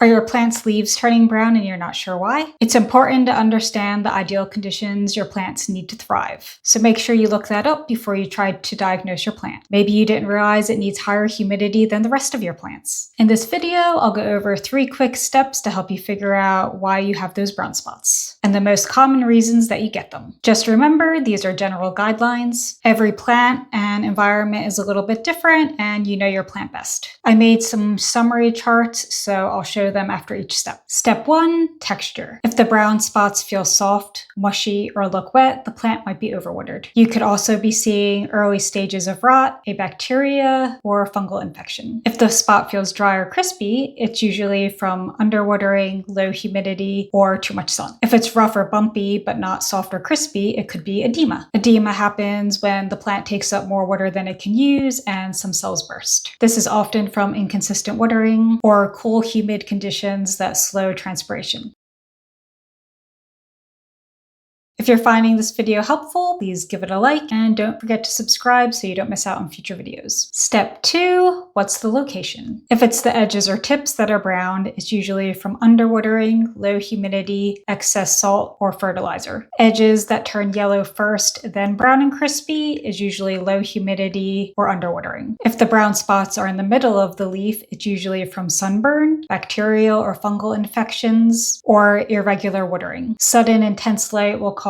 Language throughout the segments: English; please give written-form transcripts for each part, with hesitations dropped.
Are your plant's leaves turning brown and you're not sure why? It's important to understand the ideal conditions your plants need to thrive. So make sure you look that up before you try to diagnose your plant. Maybe you didn't realize it needs higher humidity than the rest of your plants. In this video, I'll go over 3 quick steps to help you figure out why you have those brown spots and the most common reasons that you get them. Just remember, these are general guidelines. Every plant and environment is a little bit different, and you know your plant best. I made some summary charts, so I'll show them after each step. Step 1, texture. If the brown spots feel soft, mushy, or look wet, the plant might be overwatered. You could also be seeing early stages of rot, a bacteria, or a fungal infection. If the spot feels dry or crispy, it's usually from underwatering, low humidity, or too much sun. If it's rough or bumpy, but not soft or crispy, it could be edema. Edema happens when the plant takes up more water than it can use and some cells burst. This is often from inconsistent watering or cool, humid conditions that slow transpiration. If you're finding this video helpful, please give it a like and don't forget to subscribe so you don't miss out on future videos. Step 2, what's the location? If it's the edges or tips that are brown, it's usually from underwatering, low humidity, excess salt, or fertilizer. Edges that turn yellow first, then brown and crispy is usually low humidity or underwatering. If the brown spots are in the middle of the leaf, it's usually from sunburn, bacterial or fungal infections, or irregular watering. Sudden intense light will cause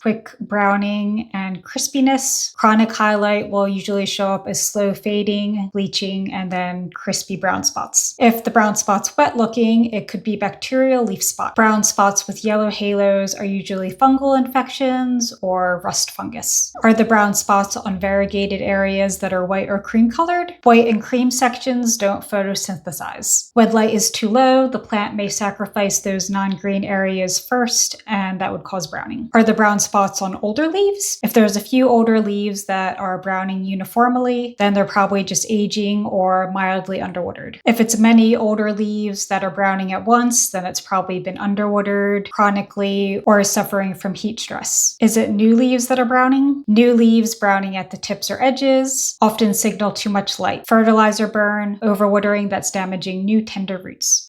quick browning and crispiness. Chronic highlight will usually show up as slow fading, bleaching, and then crispy brown spots. If the brown spot's wet looking, it could be bacterial leaf spot. Brown spots with yellow halos are usually fungal infections or rust fungus. Are the brown spots on variegated areas that are white or cream colored? White and cream sections don't photosynthesize. When light is too low, the plant may sacrifice those non-green areas first, and that would cause browning. Are the brown spots on older leaves? If there's a few older leaves that are browning uniformly, then they're probably just aging or mildly underwatered. If it's many older leaves that are browning at once, then it's probably been underwatered chronically or is suffering from heat stress. Is it new leaves that are browning? New leaves browning at the tips or edges often signal too much light. Fertilizer burn, overwatering that's damaging new tender roots.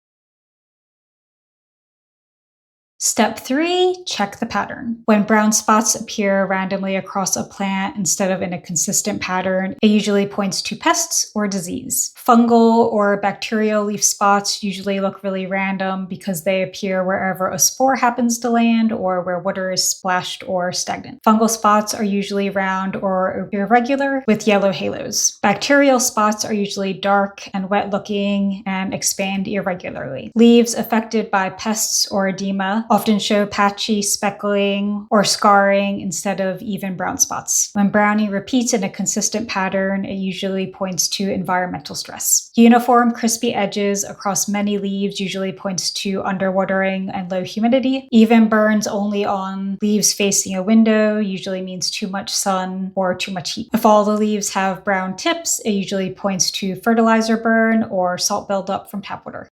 Step 3, check the pattern. When brown spots appear randomly across a plant instead of in a consistent pattern, it usually points to pests or disease. Fungal or bacterial leaf spots usually look really random because they appear wherever a spore happens to land or where water is splashed or stagnant. Fungal spots are usually round or irregular with yellow halos. Bacterial spots are usually dark and wet looking and expand irregularly. Leaves affected by pests or edema often show patchy speckling or scarring instead of even brown spots. When browning repeats in a consistent pattern, it usually points to environmental stress. Uniform, crispy edges across many leaves usually points to underwatering and low humidity. Even burns only on leaves facing a window usually means too much sun or too much heat. If all the leaves have brown tips, it usually points to fertilizer burn or salt buildup from tap water.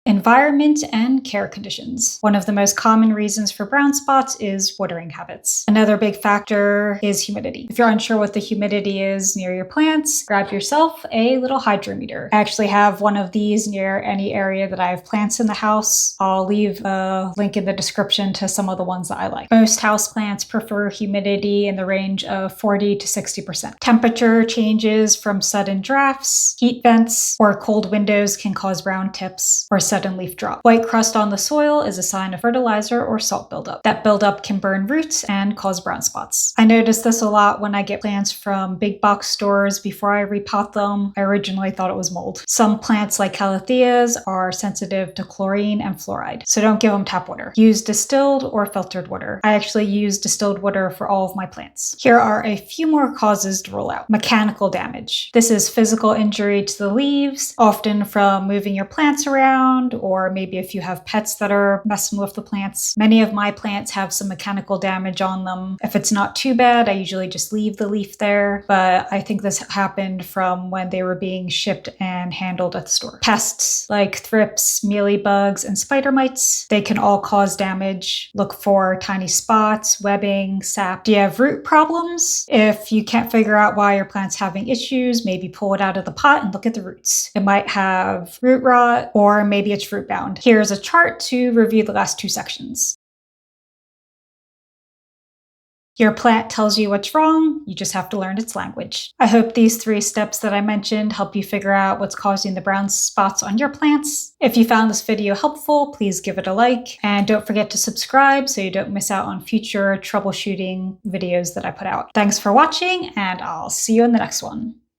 Environment and care conditions. One of the most common reasons for brown spots is watering habits. Another big factor is humidity. If you're unsure what the humidity is near your plants, grab yourself a little hydrometer. I actually have one of these near any area that I have plants in the house. I'll leave a link in the description to some of the ones that I like. Most houseplants prefer humidity in the range of 40 to 60%. Temperature changes from sudden drafts, heat vents, or cold windows can cause brown tips or sudden leaf drop. White crust on the soil is a sign of fertilizer or salt buildup. That buildup can burn roots and cause brown spots. I notice this a lot when I get plants from big box stores before I repot them. I originally thought it was mold. Some plants like calatheas are sensitive to chlorine and fluoride, so don't give them tap water. Use distilled or filtered water. I actually use distilled water for all of my plants. Here are a few more causes to rule out. Mechanical damage. This is physical injury to the leaves, often from moving your plants around or maybe if you have pets that are messing with the plants. Many of my plants have some mechanical damage on them. If it's not too bad, I usually just leave the leaf there, but I think this happened from when they were being shipped and handled at the store. Pests like thrips, mealybugs, and spider mites, they can all cause damage. Look for tiny spots, webbing, sap. Do you have root problems? If you can't figure out why your plant's having issues, maybe pull it out of the pot and look at the roots. It might have root rot, or maybe it's root bound. Here's a chart to review the last 2 sections. Your plant tells you what's wrong, you just have to learn its language. I hope these 3 steps that I mentioned help you figure out what's causing the brown spots on your plants. If you found this video helpful, please give it a like, and don't forget to subscribe so you don't miss out on future troubleshooting videos that I put out. Thanks for watching, and I'll see you in the next one.